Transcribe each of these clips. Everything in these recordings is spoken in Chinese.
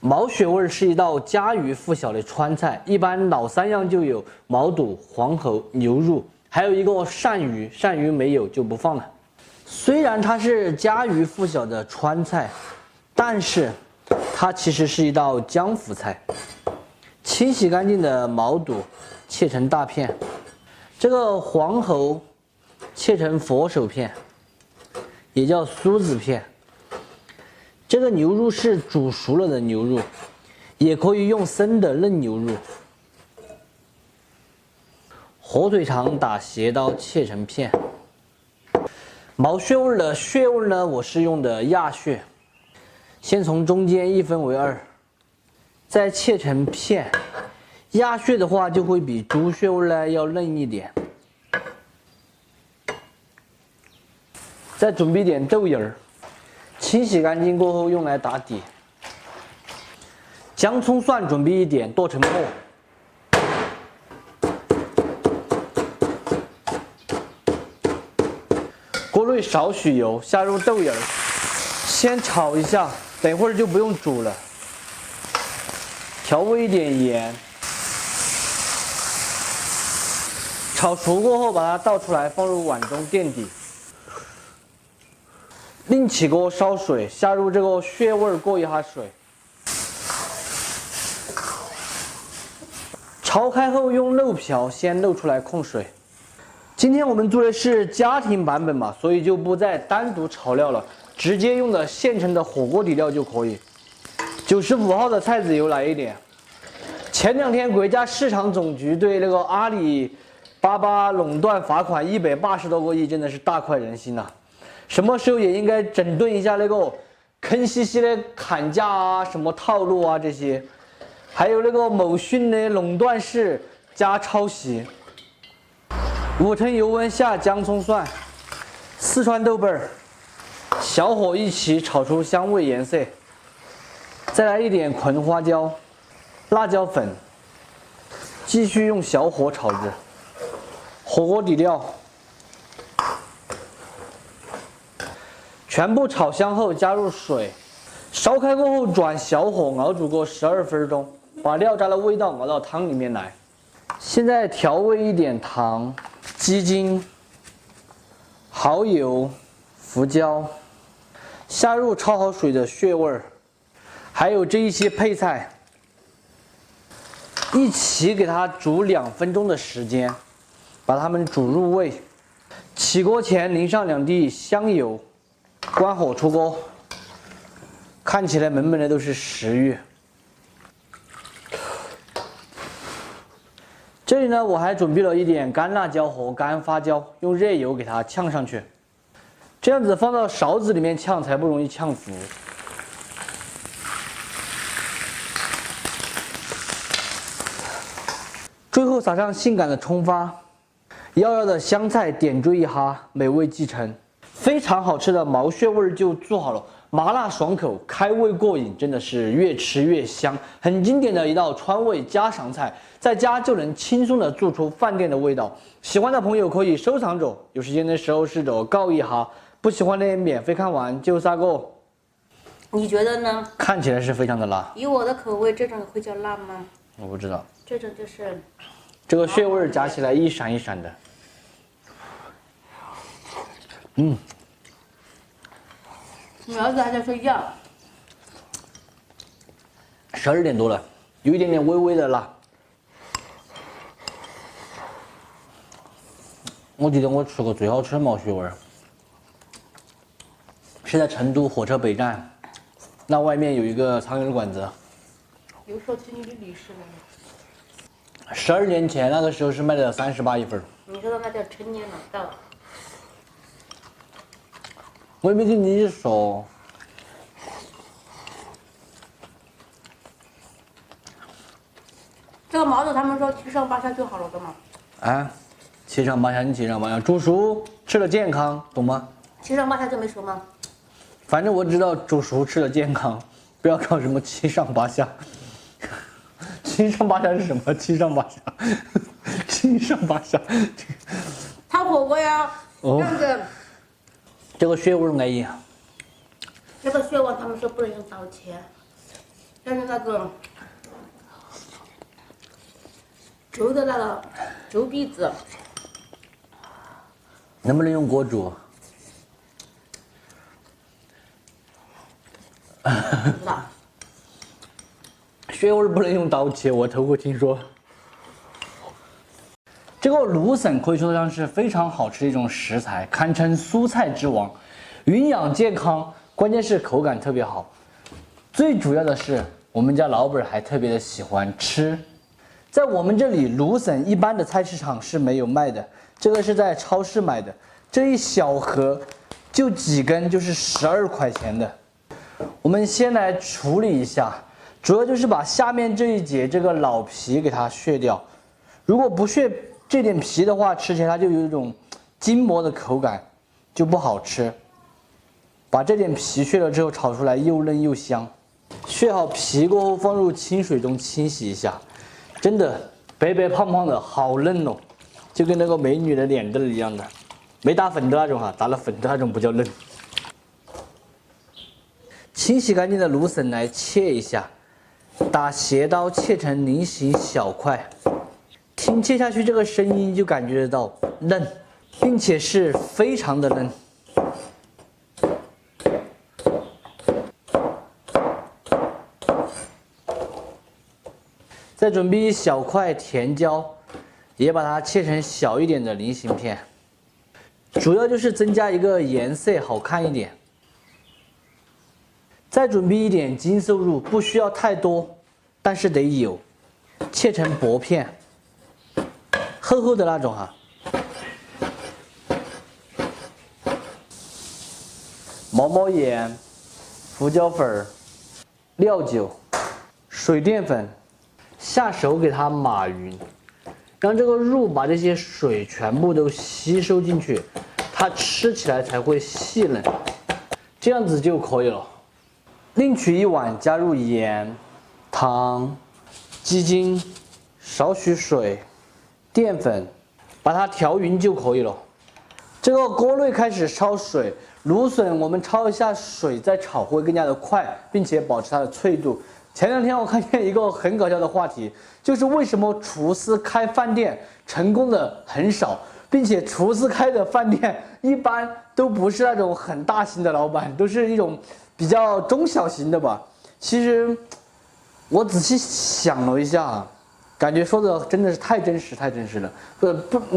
毛血味是一道家喻户晓的川菜，一般老三样就有毛肚、黄喉、牛肉，还有一个鳝鱼，鳝鱼没有就不放了。虽然它是家喻户晓的川菜，但是它其实是一道江湖菜。清洗干净的毛肚切成大片，这个黄喉切成佛手片，也叫酥子片。这个牛肉是煮熟了的牛肉，也可以用生的嫩牛肉。火腿肠打斜刀切成片。毛血味的血味呢，我是用的鸭血，先从中间一分为二，再切成片。鸭血的话就会比猪血味呢要嫩一点。再准备点豆芽儿。清洗干净过后用来打底，姜葱蒜准备一点，剁成末。锅内少许油，下入豆芽，先炒一下，等一会儿就不用煮了。调味一点盐，炒熟过后把它倒出来，放入碗中垫底。另起锅烧水，下入这个血味过一下水，焯开后用漏瓢先漏出来控水。今天我们做的是家庭版本嘛，所以就不再单独炒料了，直接用的现成的火锅底料就可以。95号的菜籽油来一点。前2天国家市场总局对那个阿里巴巴垄断罚款180多个亿，真的是大快人心呐。什么时候也应该整顿一下那个坑兮兮的砍价啊，什么套路啊这些，还有那个某讯的垄断式加抄袭。5成油温下姜葱蒜、四川豆瓣儿，小火一起炒出香味颜色，再来一点捆花椒、辣椒粉，继续用小火炒制。火锅底料。全部炒香后加入水，烧开过后转小火熬煮个12分钟，把料渣的味道熬到汤里面来。现在调味一点糖、鸡精、蚝油、胡椒，下入焯好水的血味，还有这一些配菜，一起给它煮2分钟的时间，把它们煮入味。起锅前淋上2滴香油。关火出锅，看起来满满的都是食欲。这里呢，我还准备了一点干辣椒和干花椒，用热油给它呛上去，这样子放到勺子里面呛才不容易呛糊。最后撒上性感的葱花，耀的香菜点缀一下，美味继承。非常好吃的毛血味就做好了，麻辣爽口，开胃过瘾，真的是越吃越香，很经典的一道川味家常菜，在家就能轻松的做出饭店的味道。喜欢的朋友可以收藏着，有时间的时候试着告一下，不喜欢的免费看完就撒个。你觉得呢？看起来是非常的辣。以我的口味，这种会叫辣吗？我不知道。这种就是这个血味夹起来一闪一闪的。你儿子还在睡觉。12点多了，有一点点微微的辣。我记得我吃过最好吃的毛血味是在成都火车北站，那外面有一个苍蝇馆子。有说起你的历史来了。12年前那个时候是卖的38一份。你说那叫陈年老道。我也没听你说。这个毛肚他们说7上8下就好了的嘛。啊，7上8下，你7上8下，煮熟吃了健康，懂吗？7上8下就没熟吗？反正我知道煮熟吃了健康，不要搞什么7上8下。7上8下是什么？7上8下，7上8下。炒火锅呀，这样子。这个血味安逸。这个血味他们说不能用刀切。但是那个粥的那个粥篦子，能不能用锅煮？不知道。雪藕不能用刀切，我头回听说。这个芦笋可以说得上是非常好吃的一种食材，堪称蔬菜之王，营养健康，关键是口感特别好。最主要的是，我们家老板还特别的喜欢吃。在我们这里，芦笋一般的菜市场是没有卖的，这个是在超市买的，这一小盒就几根，就是12块钱的。我们先来处理一下，主要就是把下面这一节这个老皮给它削掉。如果不削这点皮的话，吃起来它就有一种筋膜的口感，就不好吃。把这点皮削了之后，炒出来又嫩又香。削好皮过后，放入清水中清洗一下。真的白白胖胖的，好嫩哦，就跟那个美女的脸蛋一样的，没打粉的那种哈，打了粉的那种不叫嫩。清洗干净的芦笋来切一下，打斜刀切成菱形小块。听切下去这个声音就感觉得到嫩，并且是非常的嫩。再准备一小块甜椒，也把它切成小一点的菱形片，主要就是增加一个颜色好看一点。再准备一点金瘦肉，不需要太多，但是得有，切成薄片，厚厚的那种哈。毛毛盐、胡椒粉、料酒、水淀粉。下手给它码匀，让这个肉把这些水全部都吸收进去，它吃起来才会细嫩，这样子就可以了。另取一碗，加入盐、糖、鸡精、少许水、淀粉，把它调匀就可以了。这个锅内开始焯水，芦笋我们焯一下水再炒会更加的快，并且保持它的脆度。前2天我看见一个很搞笑的话题，就是为什么厨师开饭店成功的很少，并且厨师开的饭店一般都不是那种很大型的老板，都是一种比较中小型的吧。其实我仔细想了一下，感觉说的真的是太真实了。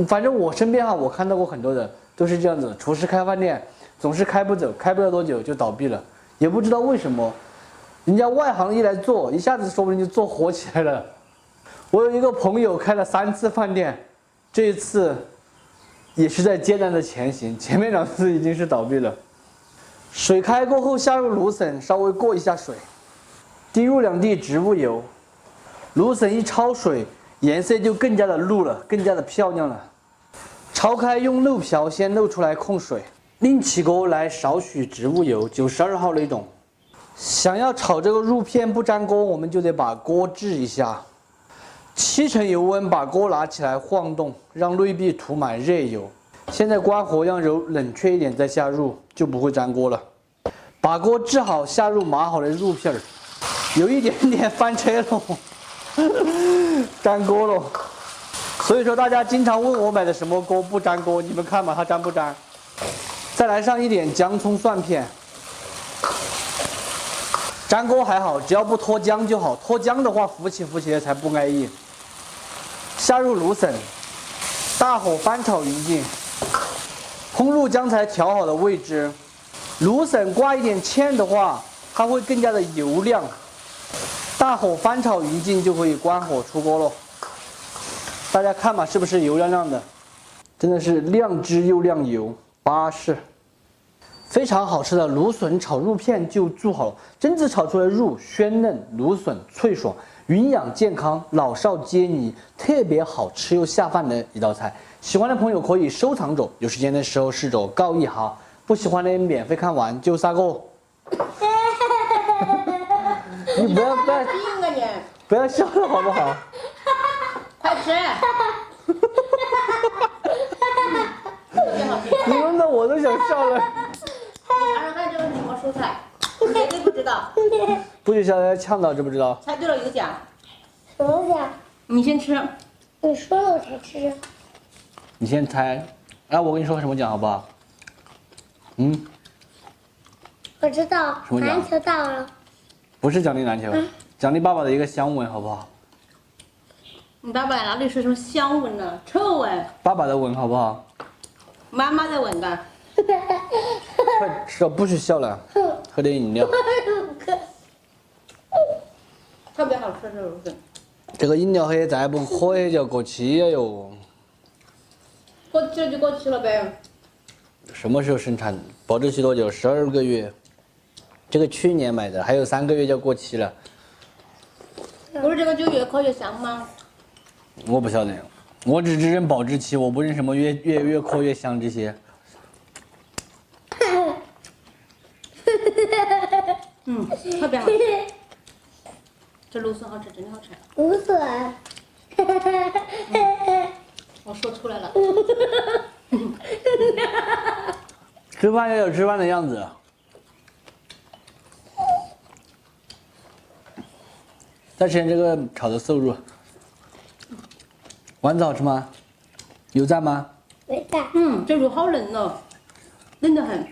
反正我身边我看到过很多的都是这样子，厨师开饭店总是开不走，开不了多久就倒闭了，也不知道为什么。人家外行一来做，一下子说不定就做火起来了。我有一个朋友开了3次饭店，这一次也是在艰难的前行，前面2次已经是倒闭了。水开过后，下入芦笋，稍微过一下水，滴入2滴植物油。芦笋一焯水，颜色就更加的绿了，更加的漂亮了。焯开，用漏瓢先漏出来控水，另起锅来少许植物油，92号那种。想要炒这个肉片不粘锅，我们就得把锅置一下，7成油温，把锅拿起来晃动，让内壁涂满热油。现在关火，让油冷却一点再下入，就不会粘锅了。把锅置好，下入码好的肉片儿，有一点点翻车了，粘锅了。所以说大家经常问我买的什么锅不粘锅，你们看吧，它粘不粘？再来上一点姜葱蒜片。粘锅还好，只要不脱浆就好。脱浆的话，浮起来才不安逸。下入芦笋，大火翻炒匀净，烹入刚才调好的味汁。芦笋挂一点芡的话，它会更加的油亮。大火翻炒匀净就可以关火出锅了。大家看吧，是不是油亮亮的？真的是亮汁又亮油，巴适。非常好吃的芦笋炒肉片就做好了，真子炒出来肉鲜嫩，芦笋脆爽，营养健康，老少皆宜，特别好吃又下饭的一道菜。喜欢的朋友可以收藏着，有时间的时候试着告一下。不喜欢的免费看完就3个。你不要笑了好不好？快吃！你弄得我都想笑了。你尝尝看这个是什么蔬菜？绝对不知道。不许小孩呛到，知不知道？猜对了有奖。什么奖？你先吃。你说了我才吃。你先猜，哎，我跟你说个什么奖好不好？嗯，我知道，什么奖篮球到了。不是奖励篮球，奖励爸爸的一个香吻，好不好？你爸爸哪里是什么香吻呢？臭吻。爸爸的吻，好不好？妈妈在吻的。快吃了，不许笑了，喝点饮料。特别好吃这芦笋。这个饮料喝再不喝就要过期了哟。过期了就过期了呗。什么时候生产？保质期多久？12个月。这个去年买的，还有3个月就要过期了。不是这个就越烤越香吗？我不晓得，我只认保质期，我不认什么越抠越香这些。嗯，特别好吃。这芦笋好吃，真的好吃。芦笋。我说出来了。吃饭要有吃饭的样子。再吃点这个炒的瘦肉。丸子好吃吗？有赞吗？没蛋。这肉好嫩哦，嫩得很。